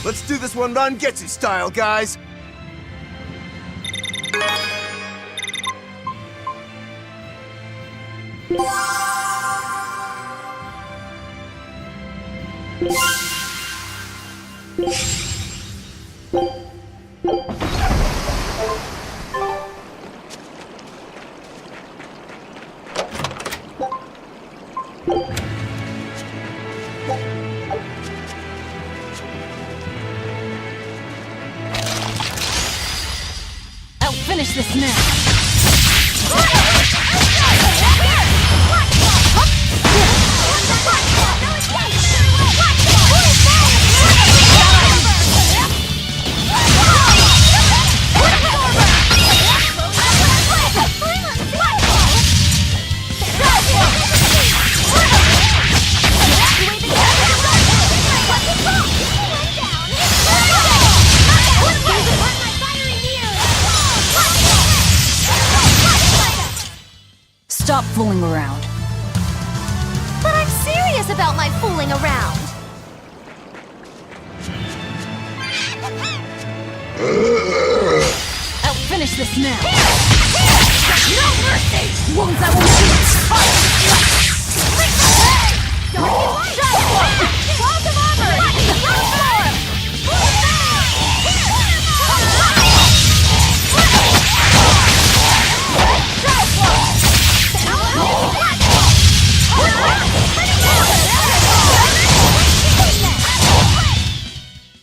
Let's do this one Rangetsu style, guys! I'll finish this now. Stop fooling around. But I'm serious about my fooling around. I'll finish this now. No mercy! Wounds I won't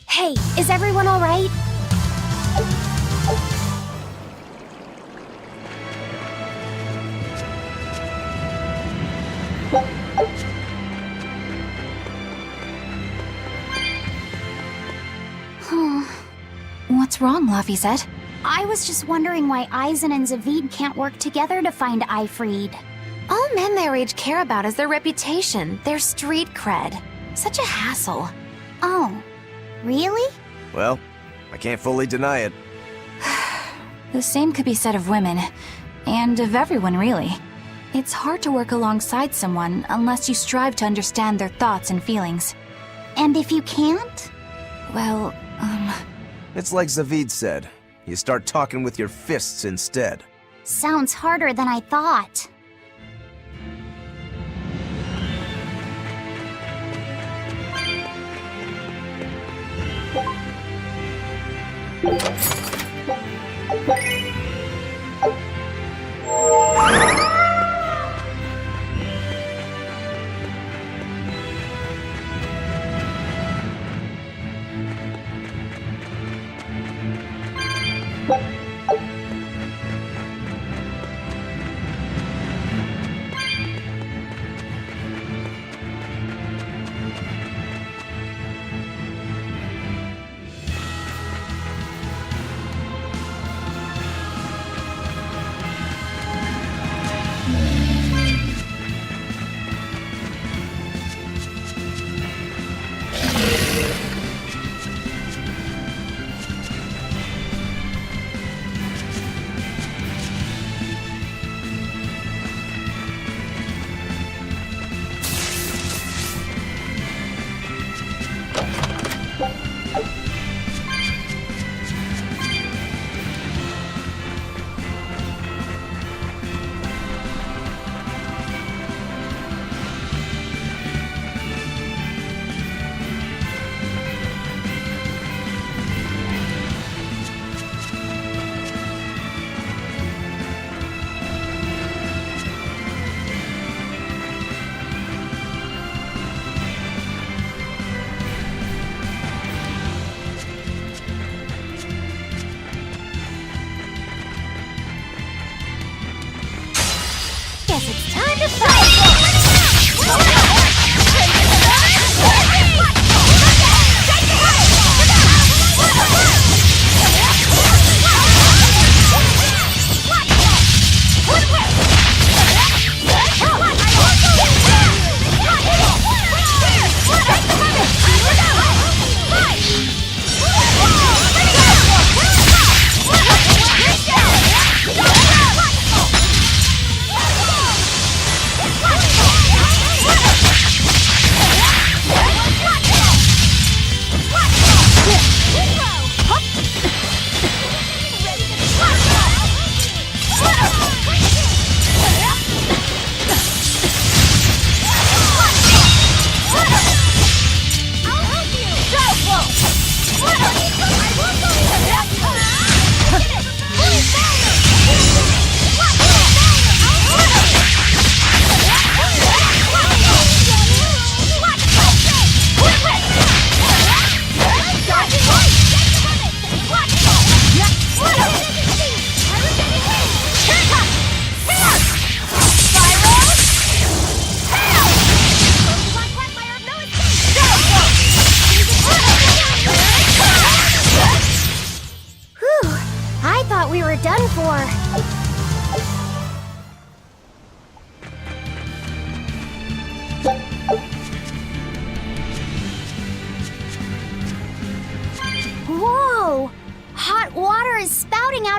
Hey, is everyone all right? What's wrong, Laphicet? I was just wondering why Aizen and Zavid can't work together to find Aifreed. All men their age care about is their reputation, their street cred. Such a hassle. Oh, really? Well, I can't fully deny it. The same could be said of women, and of everyone, really. It's hard to work alongside someone unless you strive to understand their thoughts and feelings. And if you can't? Well, It's like Zavid said. You start talking with your fists instead. Sounds harder than I thought.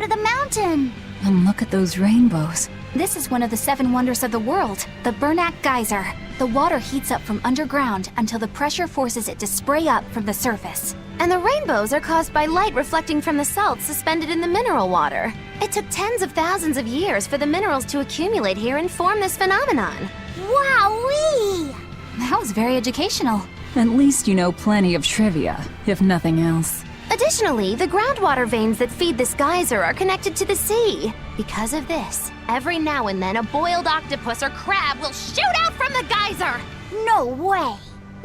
out of the mountain! And look at those rainbows. This is one of the 7 wonders of the world, the Bernak Geyser. The water heats up from underground until the pressure forces it to spray up from the surface. And the rainbows are caused by light reflecting from the salts suspended in the mineral water. It took tens of thousands of years for the minerals to accumulate here and form this phenomenon. Wowee! That was very educational. At least you know plenty of trivia, if nothing else. Additionally, the groundwater veins that feed this geyser are connected to the sea. Because of this, every now and then a boiled octopus or crab will shoot out from the geyser! No way!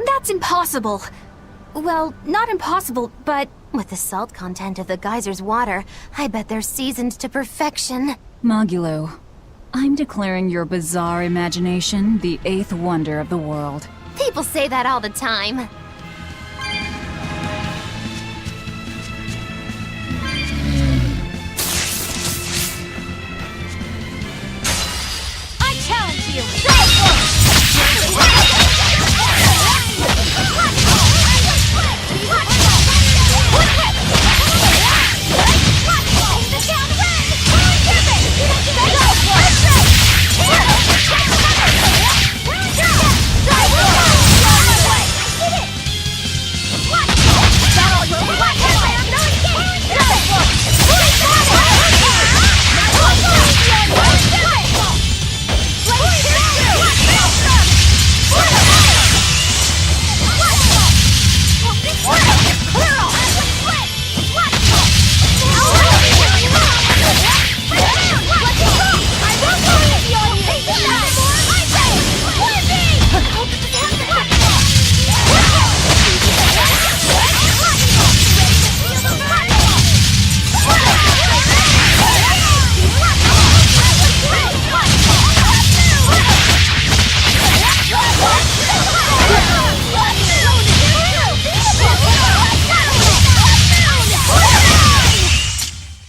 That's impossible. Well, not impossible, but... With the salt content of the geyser's water, I bet they're seasoned to perfection. Magilo, I'm declaring your bizarre imagination the 8th wonder of the world. People say that all the time. I challenge you!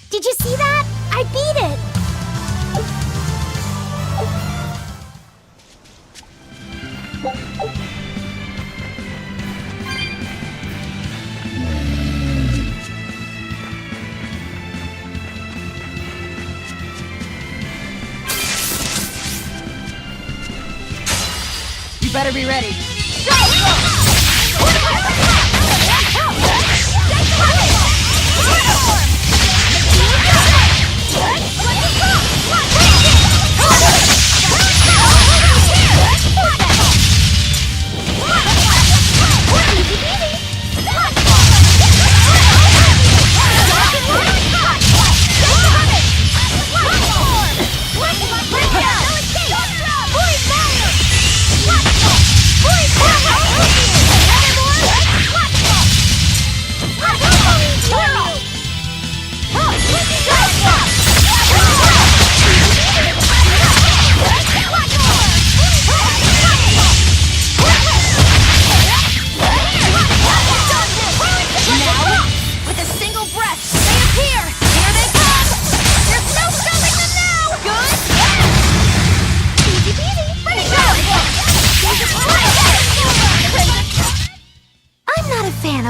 Did you see that? I beat it! You better be ready.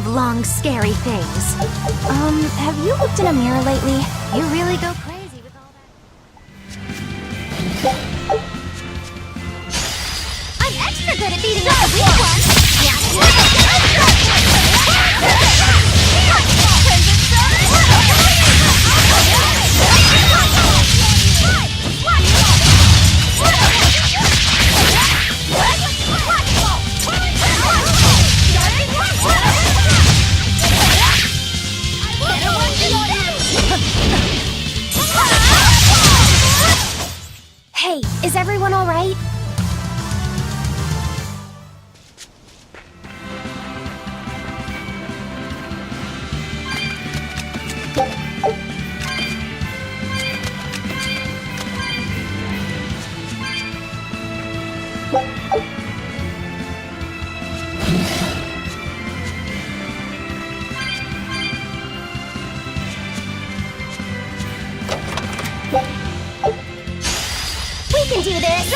Long, scary things. Have you looked in a mirror lately? You really go crazy with all that. I'm extra good at beating up the weak ones! Hey, is everyone alright? We can do this!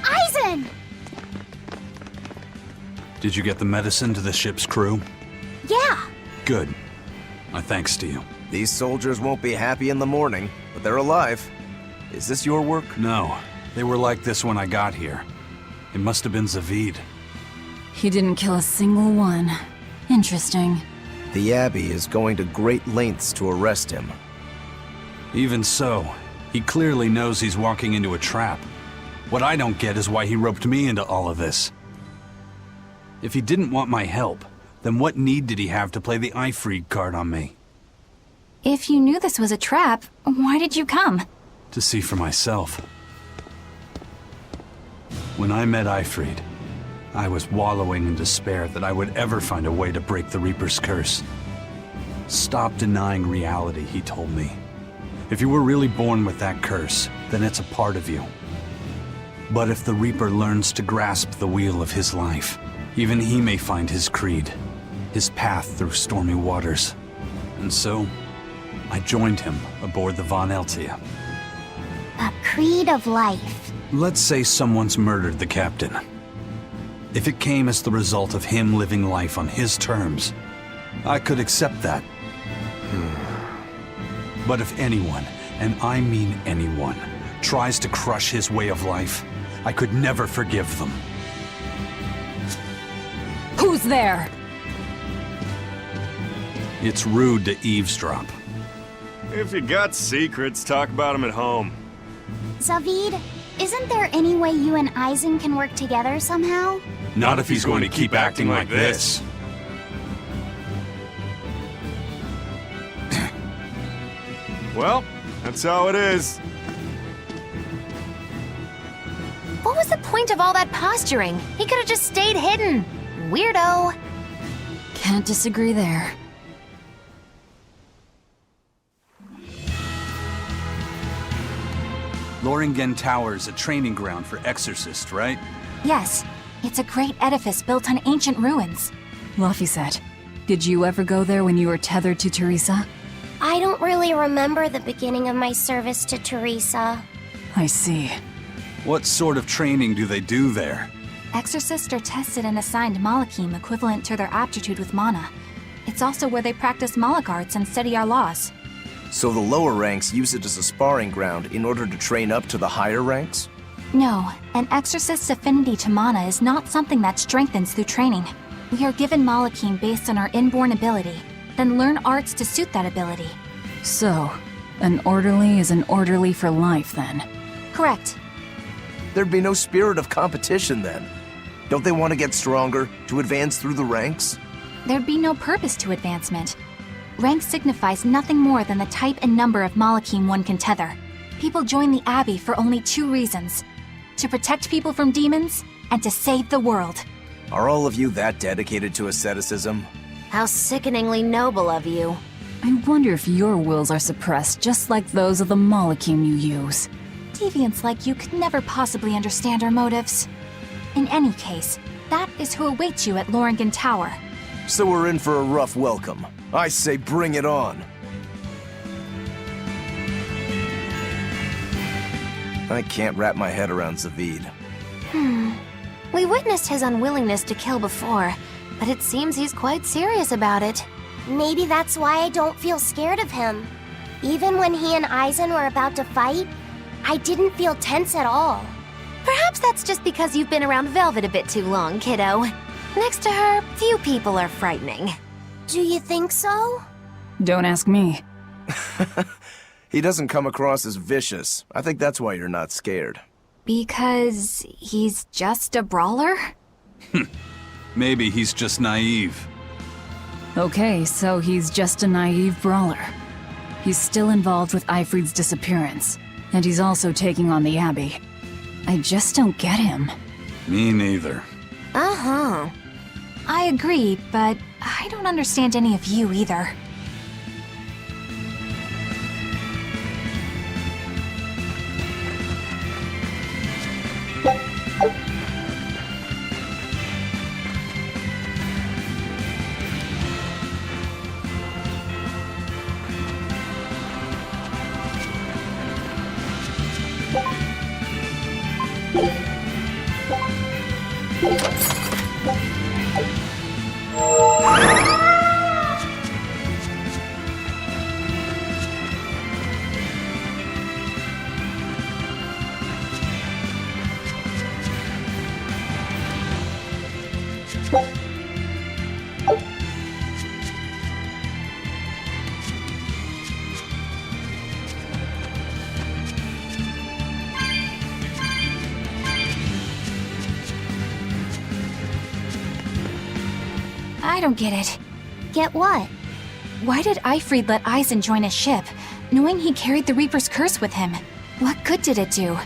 Eisen! Did you get the medicine to the ship's crew? Yeah. Good. My thanks to you. These soldiers won't be happy in the morning, but they're alive. Is this your work? No. They were like this when I got here. It must have been Zavid. He didn't kill a single one. Interesting. The Abbey is going to great lengths to arrest him. Even so, he clearly knows he's walking into a trap. What I don't get is why he roped me into all of this. If he didn't want my help, then what need did he have to play the Ifried card on me? If you knew this was a trap, why did you come? To see for myself. When I met Ifried, I was wallowing in despair that I would ever find a way to break the Reaper's curse. Stop denying reality, he told me. If you were really born with that curse, then it's a part of you. But if the Reaper learns to grasp the wheel of his life, even he may find his creed, his path through stormy waters. And so, I joined him aboard the Von Eltia. A creed of life. Let's say someone's murdered the captain. If it came as the result of him living life on his terms, I could accept that. But if anyone, and I mean anyone, tries to crush his way of life, I could never forgive them. Who's there? It's rude to eavesdrop. If you got secrets, talk about them at home. Zavid, isn't there any way you and Eisen can work together somehow? Not if he's going to keep acting like this. Well, that's how it is. What was the point of all that posturing? He could have just stayed hidden. Weirdo. Can't disagree there. Loringen Tower's a training ground for exorcists, right? Yes, it's a great edifice built on ancient ruins. Laphicet, did you ever go there when you were tethered to Teresa? I don't really remember the beginning of my service to Teresa. I see. What sort of training do they do there? Exorcists are tested and assigned Malachim equivalent to their aptitude with mana. It's also where they practice Malach arts and study our laws. So the lower ranks use it as a sparring ground in order to train up to the higher ranks? No, an exorcist's affinity to mana is not something that strengthens through training. We are given Malachim based on our inborn ability, then learn arts to suit that ability. So, an orderly is an orderly for life, then? Correct. There'd be no spirit of competition then. Don't they want to get stronger, to advance through the ranks? There'd be no purpose to advancement. Rank signifies nothing more than the type and number of Malachim one can tether. People join the Abbey for only two reasons: to protect people from demons, and to save the world. Are all of you that dedicated to asceticism? How sickeningly noble of you. I wonder if your wills are suppressed just like those of the Malachim you use. Deviants like you could never possibly understand our motives. In any case, that is who awaits you at Loringen Tower. So we're in for a rough welcome. I say bring it on. I can't wrap my head around Zavid. We witnessed his unwillingness to kill before, but it seems he's quite serious about it. Maybe that's why I don't feel scared of him. Even when he and Eisen were about to fight, I didn't feel tense at all. Perhaps that's just because you've been around Velvet a bit too long, kiddo. Next to her, few people are frightening. Do you think so? Don't ask me. He doesn't come across as vicious. I think that's why you're not scared. Because he's just a brawler? Maybe he's just naive. Okay, so he's just a naive brawler. He's still involved with Ifried's disappearance, and he's also taking on the Abbey. I just don't get him. Me neither. Uh-huh. I agree, but I don't understand any of you either. I don't get it. Get what? Why did Ifrid let Eisen join his ship, knowing he carried the Reaper's curse with him? What good did it do?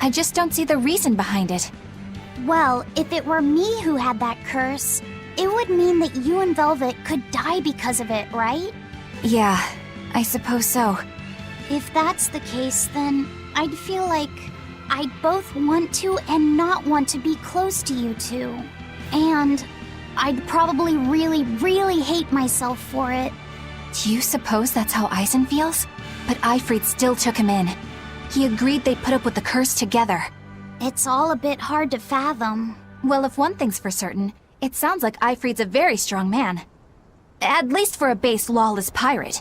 I just don't see the reason behind it. Well, if it were me who had that curse, it would mean that you and Velvet could die because of it, right? Yeah, I suppose so. If that's the case, then I'd feel like I'd both want to and not want to be close to you two. And I'd probably really hate myself for it. Do you suppose that's how Eisen feels? But Ifrid still took him in. He agreed they'd put up with the curse together. It's all a bit hard to fathom. Well, if one thing's for certain, it sounds like Ifrid's a very strong man. At least for a base, lawless pirate.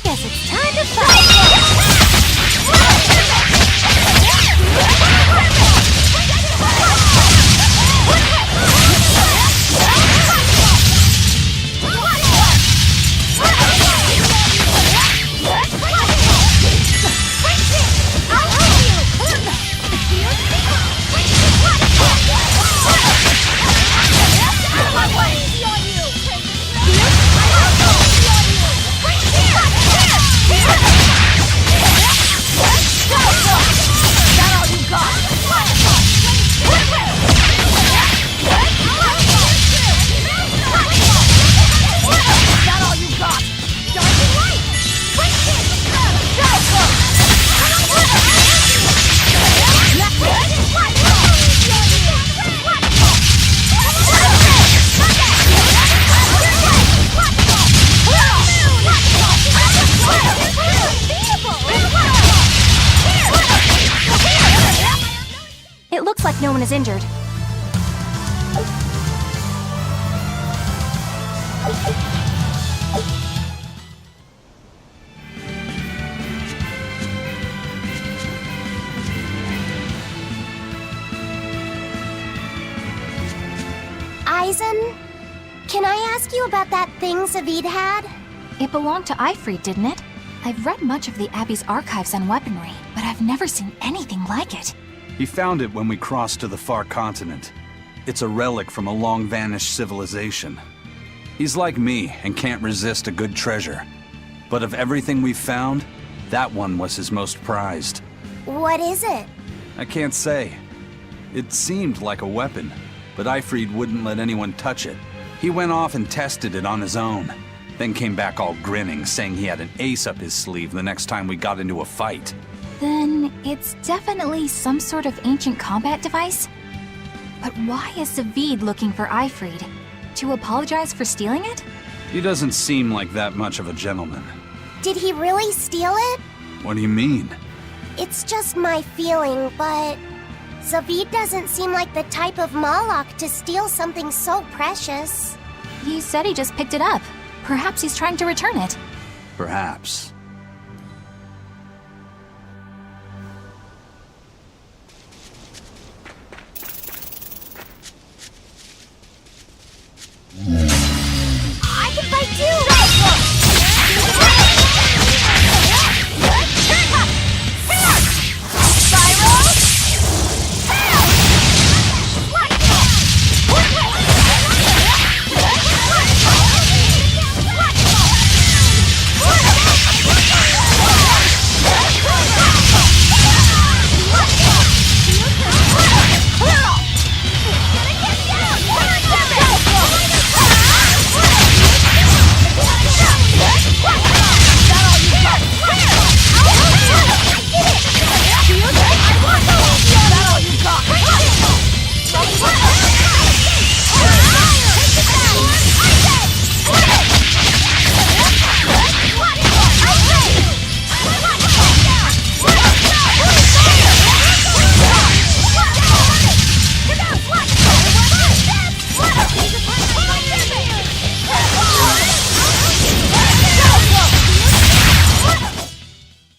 Guess it's time to fight! It looks like no one is injured. Eisen, can I ask you about that thing Zavid had? It belonged to Ifrid, didn't it? I've read much of the Abbey's archives on weaponry, but I've never seen anything like it. He found it when we crossed to the far continent. It's a relic from a long-vanished civilization. He's like me and can't resist a good treasure. But of everything we've found, that one was his most prized. What is it? I can't say. It seemed like a weapon, but Ifrid wouldn't let anyone touch it. He went off and tested it on his own, then came back all grinning, saying he had an ace up his sleeve the next time we got into a fight. Then it's definitely some sort of ancient combat device? But why is Zavid looking for Ifrid? To apologize for stealing it? He doesn't seem like that much of a gentleman. Did he really steal it? What do you mean? It's just my feeling, but Zavid doesn't seem like the type of Malak to steal something so precious. He said he just picked it up. Perhaps he's trying to return it. Perhaps. I can fight too!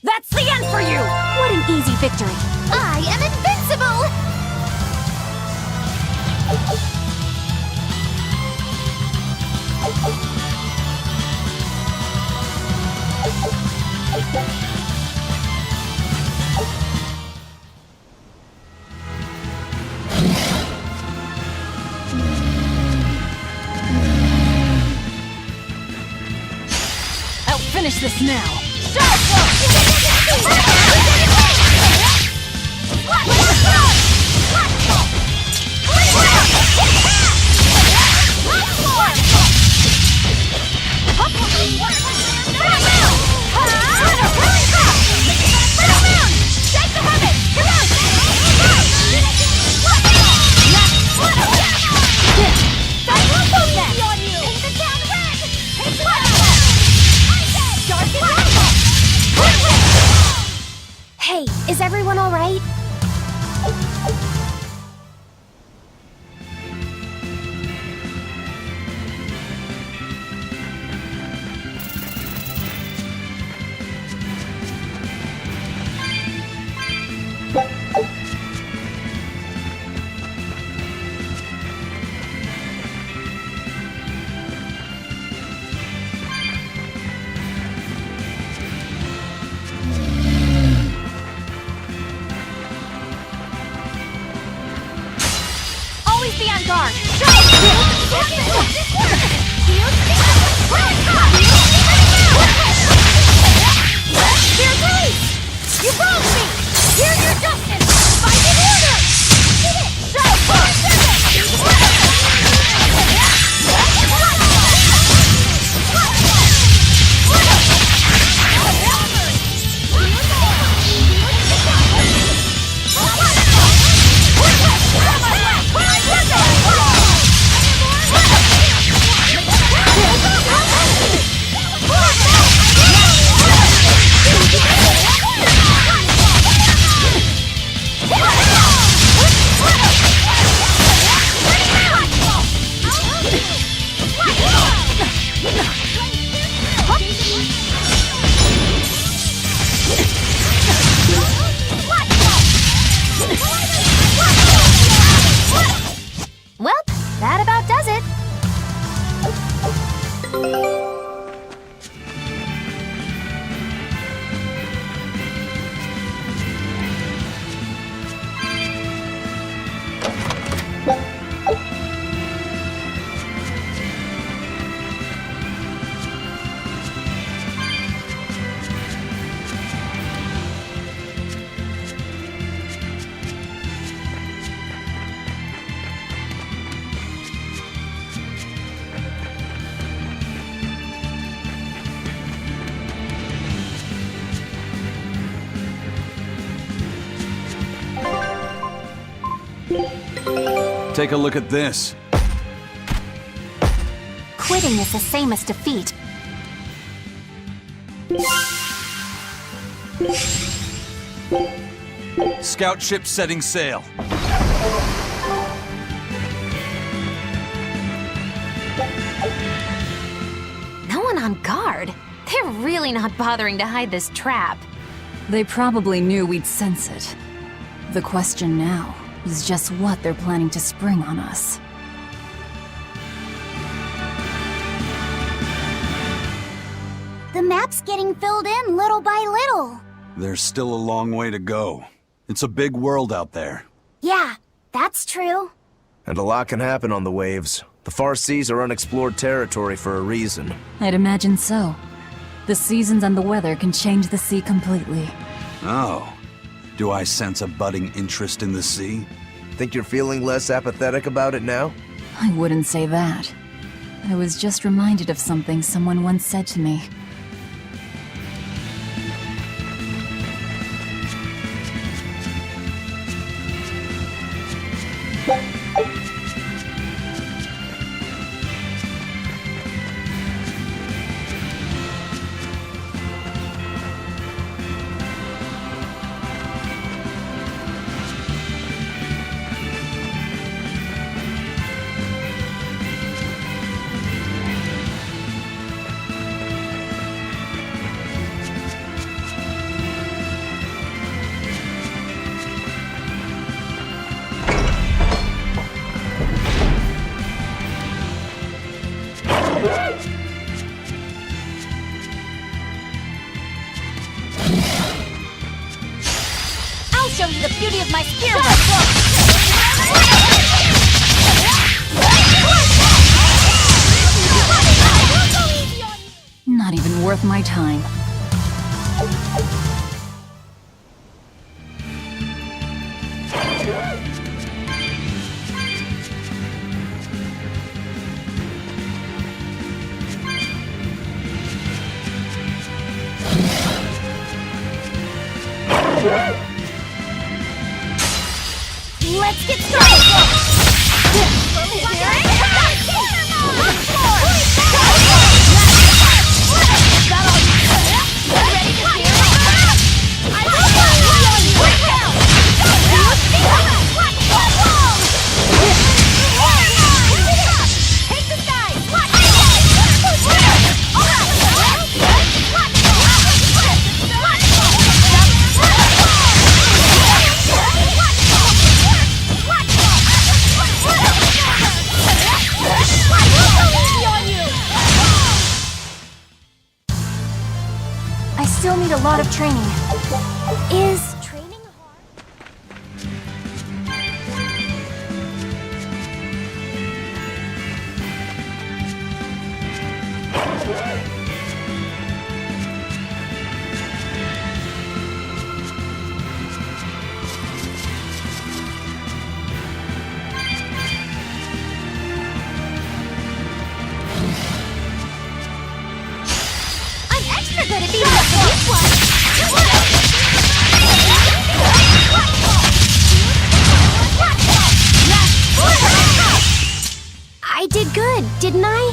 That's the end for you! What an easy victory. I am invincible! I'll finish this now. Hey, is everyone all right? Always be on guard. You broke me! Here's your justice! Fight in order! Get it! Well, that about does it. Take a look at this. Quitting is the same as defeat. Scout ship setting sail. No on guard. They're really not bothering to hide this trap. They probably knew we'd sense it. The question now is just what they're planning to spring on us. The map's getting filled in little by little. There's still a long way to go. It's a big world out there. Yeah, that's true. And a lot can happen on the waves. The far seas are unexplored territory for a reason. I'd imagine so. The seasons and the weather can change the sea completely. Oh. Do I sense a budding interest in the sea? Think you're feeling less apathetic about it now? I wouldn't say that. I was just reminded of something someone once said to me. I'll show you the beauty of my spear. Not even worth my time. Let's get started! I still need a lot of training. Is training hard? I'm extra good at beating up this one! I did good, didn't I?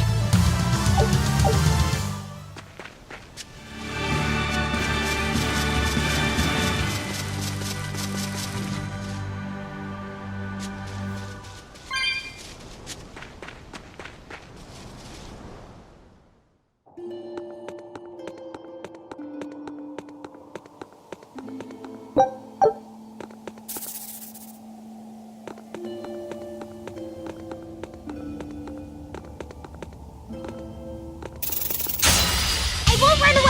I won't run away!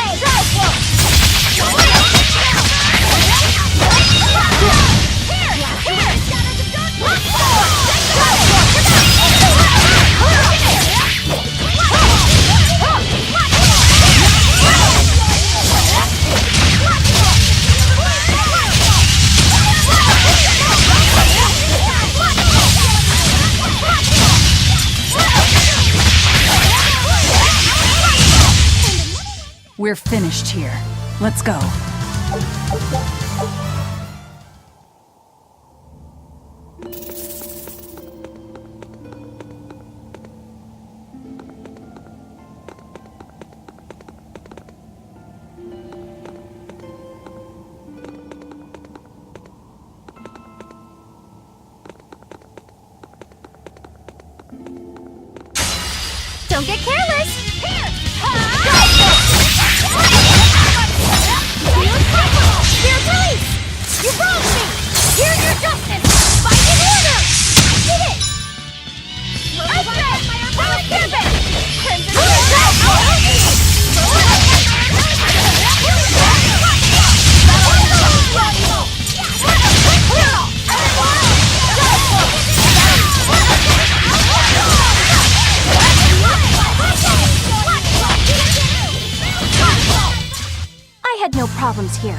We're finished here. Let's go. Don't get careless! Here! had no problems here.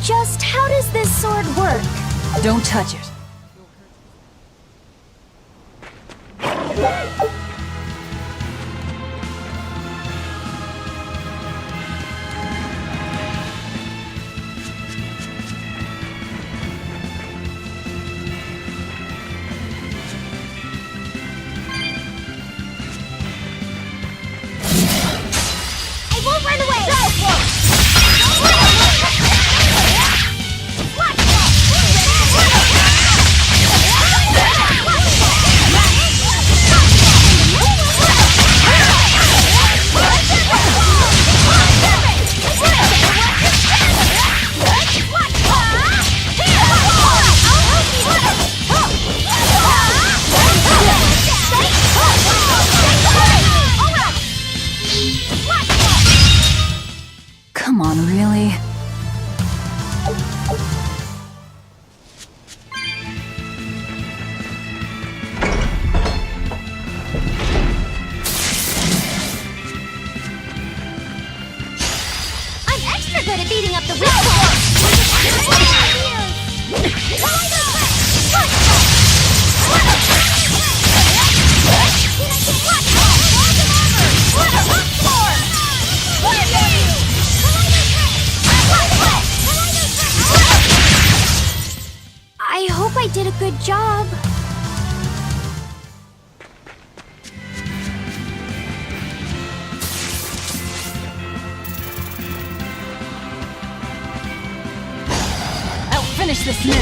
Just how does this sword work? Don't touch it. I won't run away! Come on, really? I'm extra good at beating up the weak I hope I did a good job. finish this now!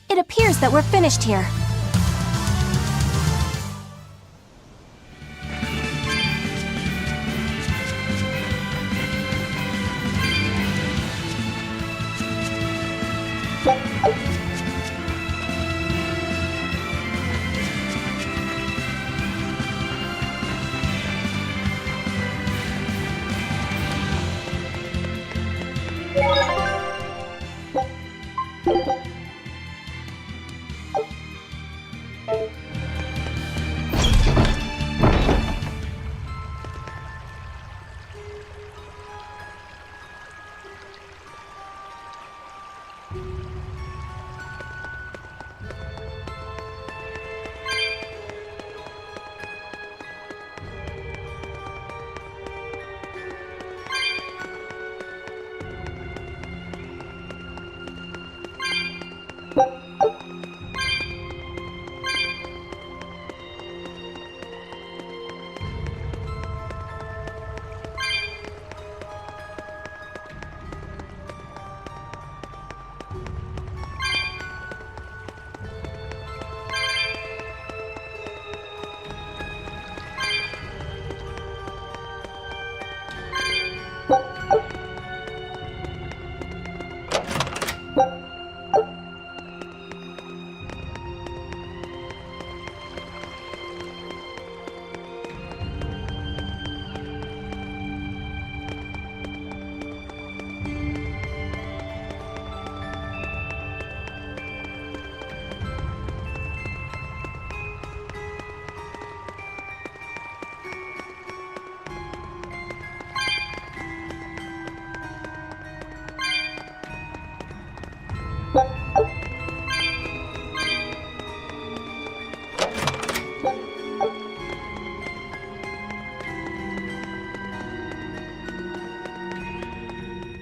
It appears that we're finished here.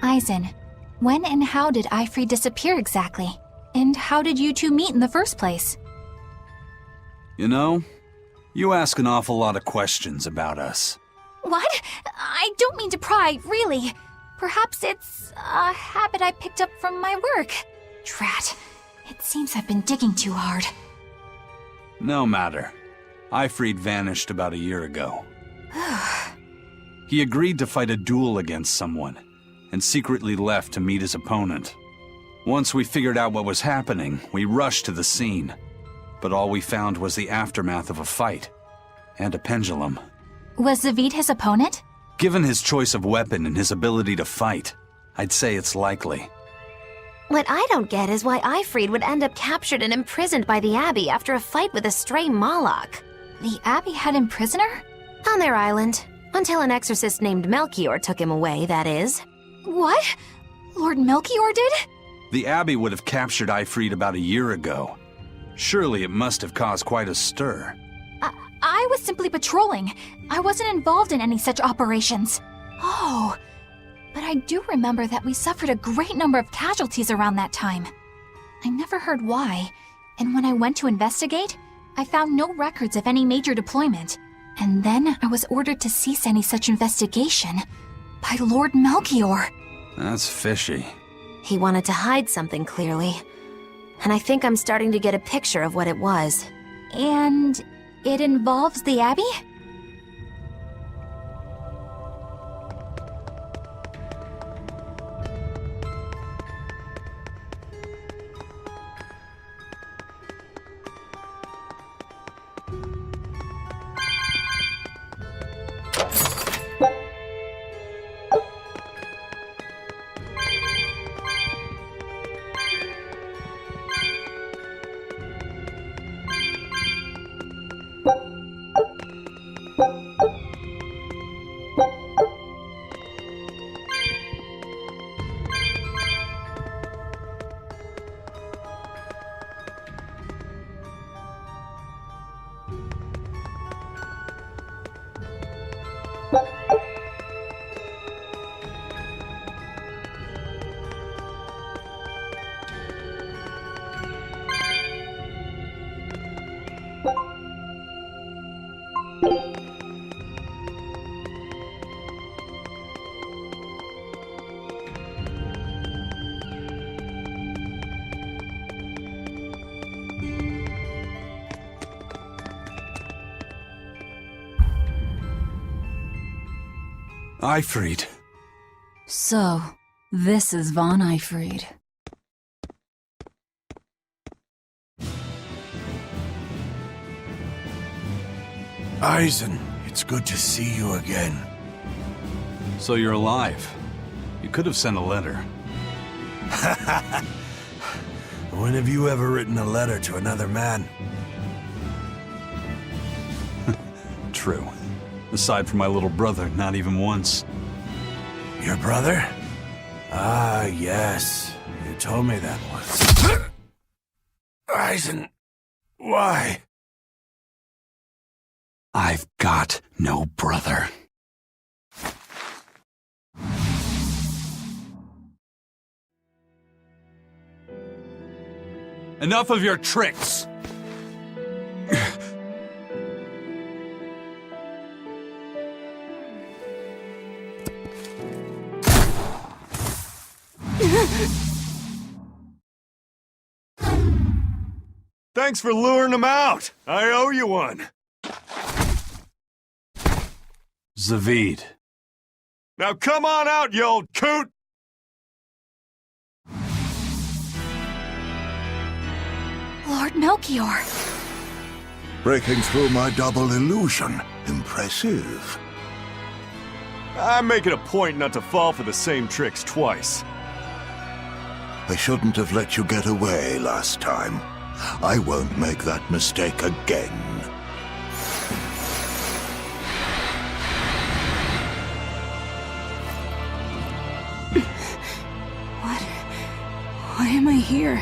Eisen, when and how did Ifrid disappear exactly? And how did you two meet in the first place? You know, you ask an awful lot of questions about us. What? I don't mean to pry, really. Perhaps it's a habit I picked up from my work. Drat. It seems I've been digging too hard. No matter. Ifrid vanished about a year ago. He agreed to fight a duel against someone, and secretly left to meet his opponent. Once we figured out what was happening, we rushed to the scene. But all we found was the aftermath of a fight, and a pendulum. Was Zavid his opponent? Given his choice of weapon and his ability to fight, I'd say it's likely. What I don't get is why Ifrid would end up captured and imprisoned by the Abbey after a fight with a stray Moloch. The Abbey had him prisoner? On their island. Until an exorcist named Melchior took him away, that is. What? Lord Melchior did? The Abbey would have captured Ifrid about a year ago. Surely it must have caused quite a stir. I was simply patrolling. I wasn't involved in any such operations. Oh, but I do remember that we suffered a great number of casualties around that time. I never heard why, and when I went to investigate, I found no records of any major deployment. And then I was ordered to cease any such investigation by Lord Melchior. That's fishy. He wanted to hide something, clearly. And I think I'm starting to get a picture of what it was. And it involves the Abbey? Eifried. So, this is von Eifried. Eisen, it's good to see you again. So you're alive. You could have sent a letter. When have you ever written a letter to another man? True. Aside from my little brother, not even once. Your brother? Ah, yes. You told me that once. Eisen, why? I've got no brother. Enough of your tricks! Thanks for luring him out. I owe you one. Zavid. Now come on out, you old coot! Lord Melchior. Breaking through my double illusion. Impressive. I'm making a point not to fall for the same tricks twice. I shouldn't have let you get away last time. I won't make that mistake again. Why am I here?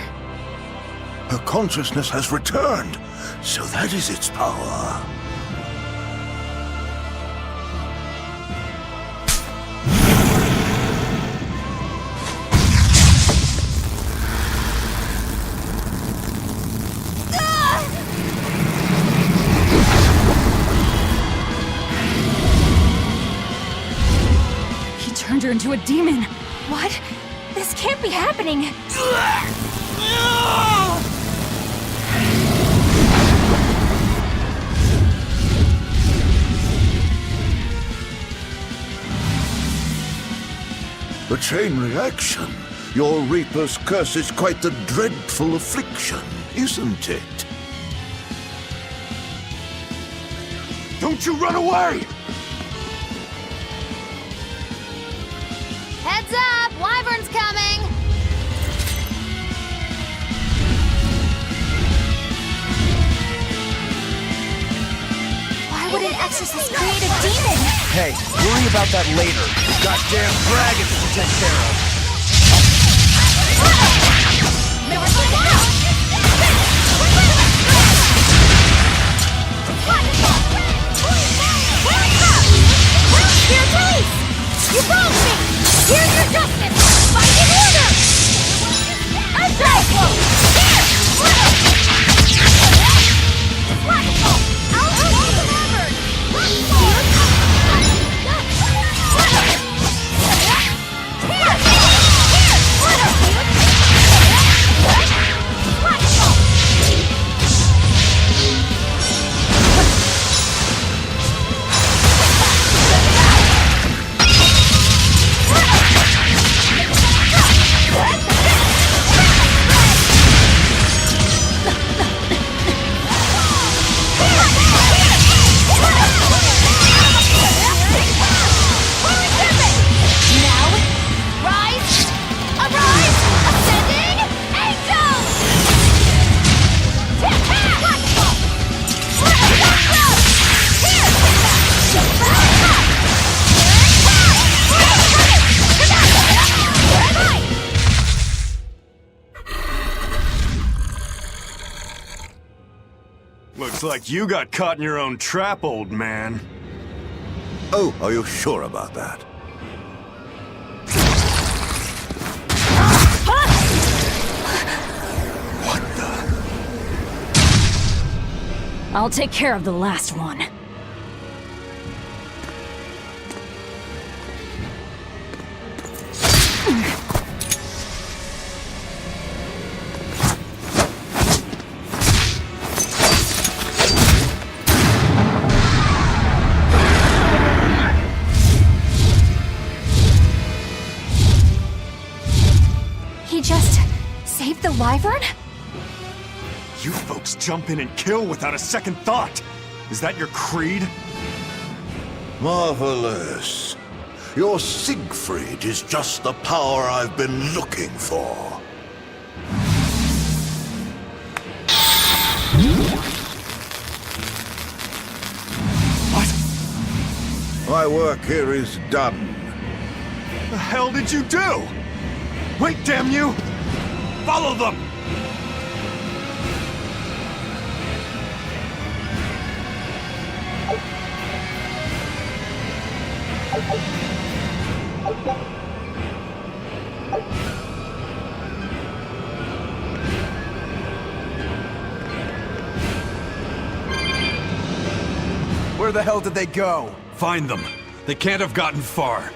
Her consciousness has returned, so that is its power. He turned her into a demon. What? This can't be happening. A chain reaction. Your Reaper's curse is quite the dreadful affliction, isn't it? Don't you run away! Heads up! Wyvern's coming! Why would an exorcist create a demon? Hey, worry about that later. Goddamn dragons to take care of. Here, police! You wronged me! Here's your justice! Fight in order! I'm Dracula! Here! I'll hold you covered! Looks like you got caught in your own trap, old man. Oh, are you sure about that? What the? I'll take care of the last one. He just saved the wyvern? You folks jump in and kill without a second thought. Is that your creed? Marvelous. Your Siegfried is just the power I've been looking for. What? My work here is done. The hell did you do? Wait, damn you! Follow them! Where the hell did they go? Find them. They can't have gotten far.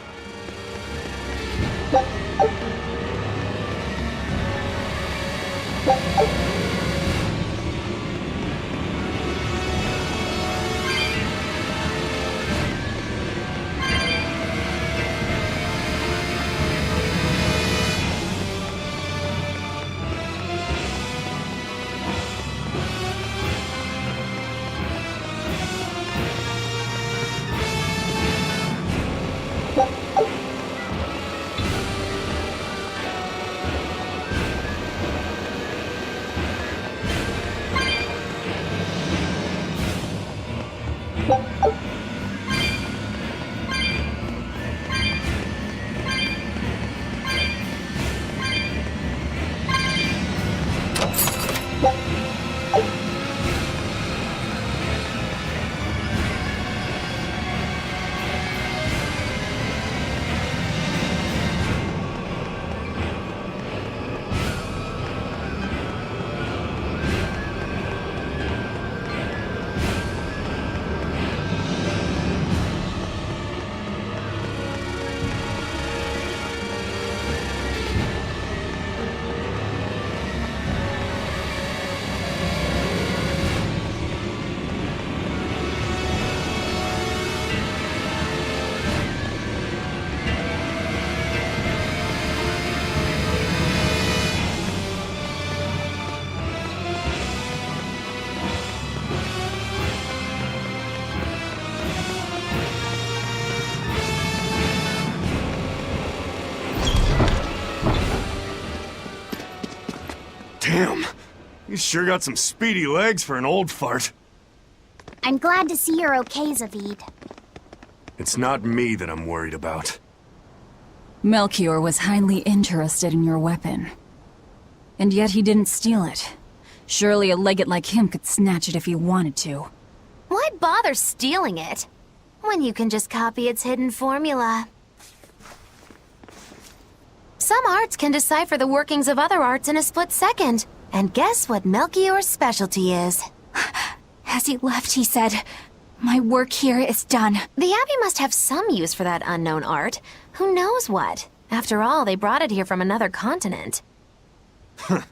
Damn. You sure got some speedy legs for an old fart. I'm glad to see you're okay, Zavid. It's not me that I'm worried about. Melchior was highly interested in your weapon. And yet he didn't steal it. Surely a legate like him could snatch it if he wanted to. Why bother stealing it when you can just copy its hidden formula? Some arts can decipher the workings of other arts in a split second. And guess what Melchior's specialty is? As he left, he said, "My work here is done." The Abbey must have some use for that unknown art. Who knows what? After all, they brought it here from another continent. And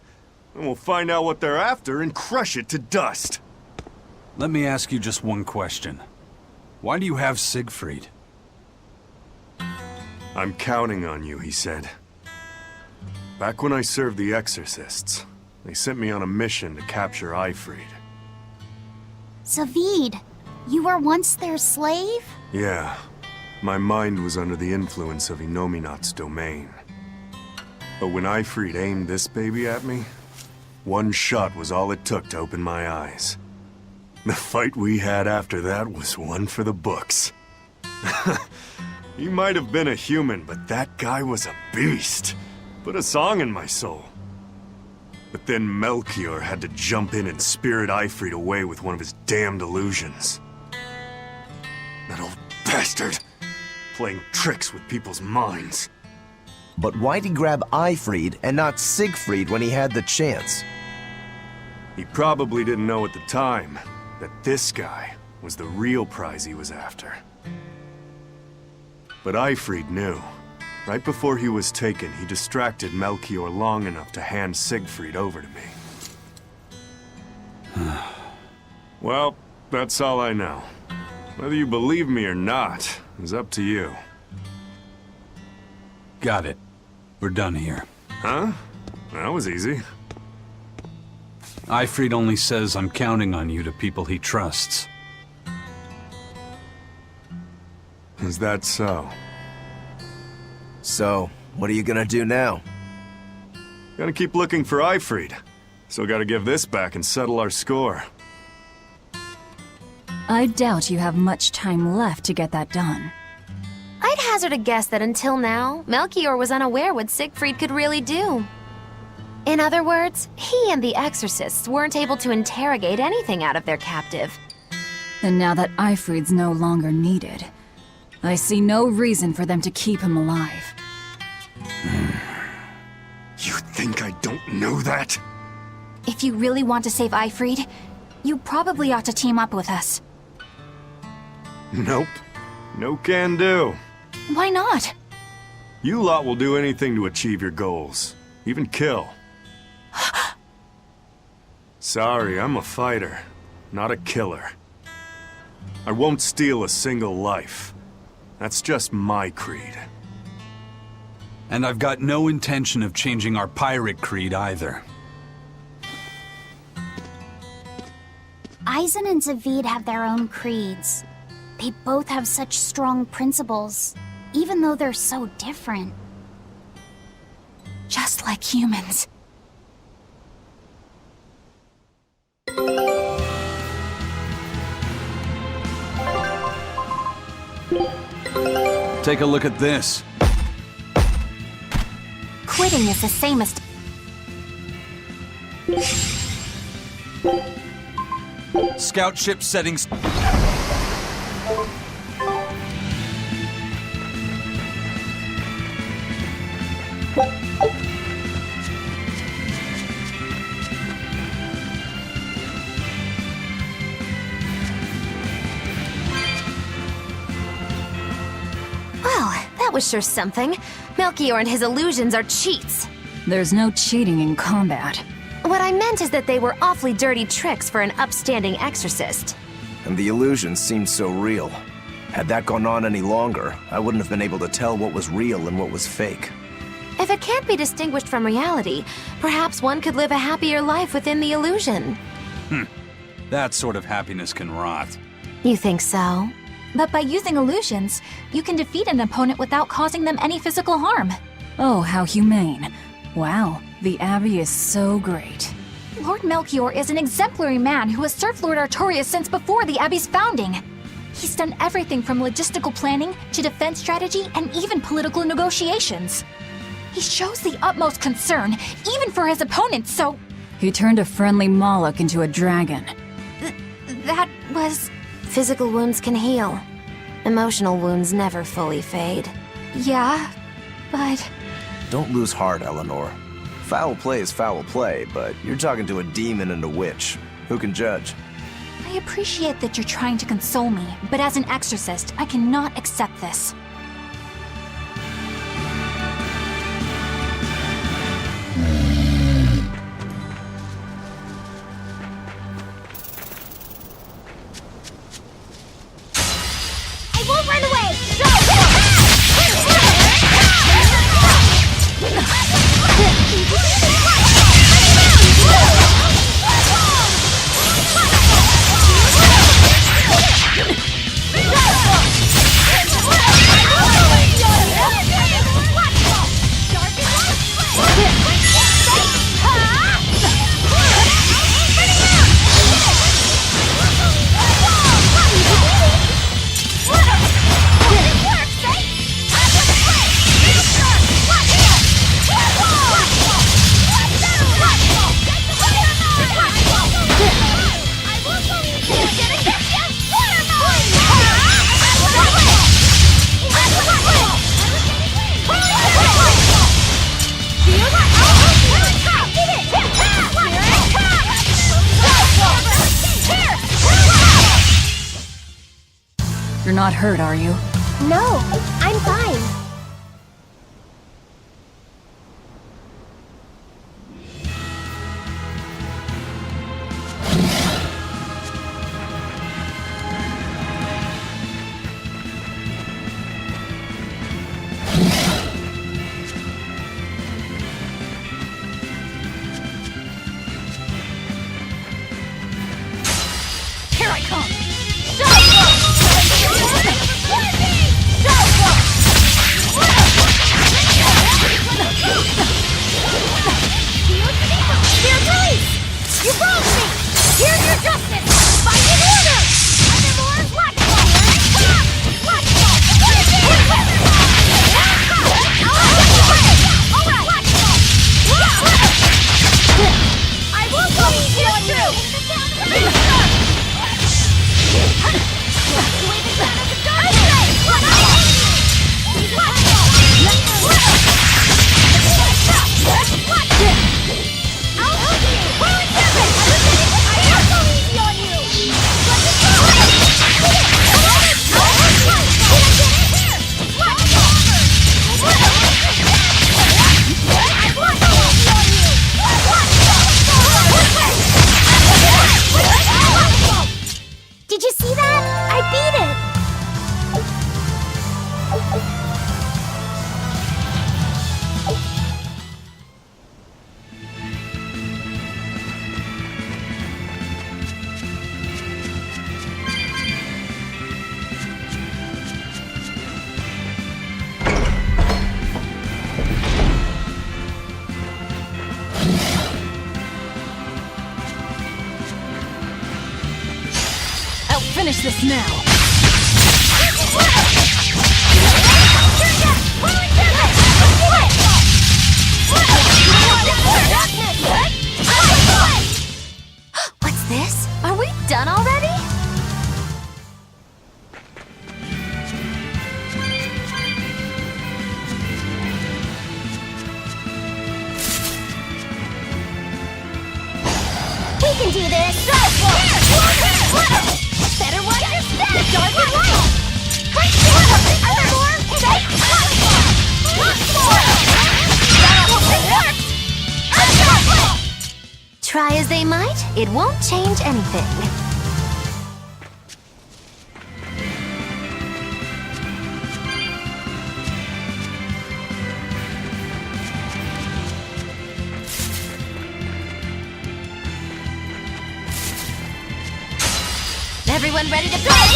we'll find out what they're after and crush it to dust. Let me ask you just one question. Why do you have Siegfried? I'm counting on you, he said. Back when I served the Exorcists, they sent me on a mission to capture Eifried. Zavid, you were once their slave? Yeah. My mind was under the influence of Inominat's domain. But when Eifried aimed this baby at me, one shot was all it took to open my eyes. The fight we had after that was one for the books. He might have been a human, but that guy was a beast. Put a song in my soul. But then Melchior had to jump in and spirit Eifried away with one of his damned illusions. That old bastard! Playing tricks with people's minds. But why'd he grab Eifried and not Siegfried when he had the chance? He probably didn't know at the time that this guy was the real prize he was after. But Eifried knew. Right before he was taken, he distracted Melchior long enough to hand Siegfried over to me. Well, that's all I know. Whether you believe me or not is up to you. Got it. We're done here. Huh? That was easy. Ifrit only says I'm counting on you to people he trusts. Is that so? So, what are you gonna do now? Gotta keep looking for Ifrit. Still gotta give this back and settle our score. I doubt you have much time left to get that done. I'd hazard a guess that until now, Melchior was unaware what Siegfried could really do. In other words, he and the exorcists weren't able to interrogate anything out of their captive. And now that Ifrit's no longer needed, I see no reason for them to keep him alive. You think I don't know that? If you really want to save Ifrit, you probably ought to team up with us. Nope. No can do. Why not? You lot will do anything to achieve your goals. Even kill. Sorry, I'm a fighter, not a killer. I won't steal a single life. That's just my creed. And I've got no intention of changing our pirate creed either. Eisen and Zavid have their own creeds. They both have such strong principles, even though they're so different. Just like humans. Take a look at this. Quitting is the same as... Scout ship settings. Well, that was sure something. Melchior and his illusions are cheats. There's no cheating in combat. What I meant is that they were awfully dirty tricks for an upstanding exorcist. And the illusions seemed so real. Had that gone on any longer, I wouldn't have been able to tell what was real and what was fake. If it can't be distinguished from reality, perhaps one could live a happier life within the illusion. That sort of happiness can rot. You think so? But by using illusions, you can defeat an opponent without causing them any physical harm. Oh, how humane. Wow, the Abbey is so great. Lord Melchior is an exemplary man who has served Lord Artorias since before the Abbey's founding. He's done everything from logistical planning to defense strategy and even political negotiations. He shows the utmost concern, even for his opponents, so... He turned a friendly Moloch into a dragon. That was... Physical wounds can heal. Emotional wounds never fully fade. Yeah, but... Don't lose heart, Eleanor. Foul play is foul play, but you're talking to a demon and a witch. Who can judge? I appreciate that you're trying to console me, but as an exorcist, I cannot accept this. I won't run away! You're not hurt, are you? No, I'm fine. finish this now. What's this? Are we done already? We can do this! Better watch your step! Dark and light! Try as they might, it won't change anything. Everyone ready to play?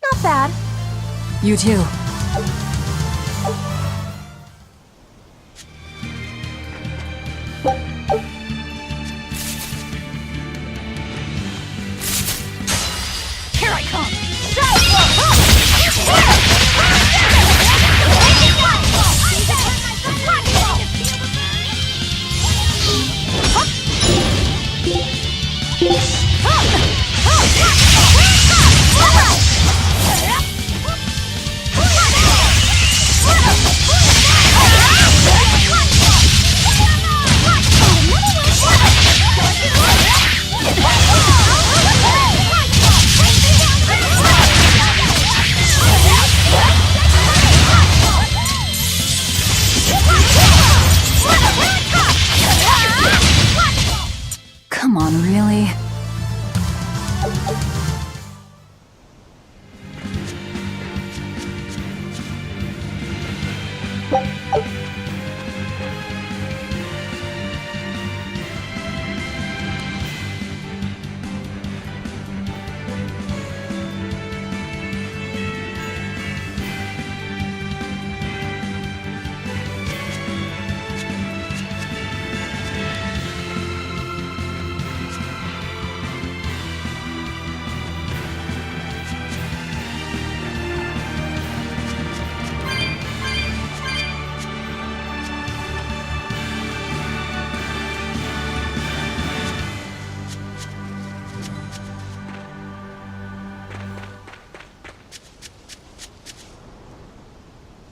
Not bad. You too.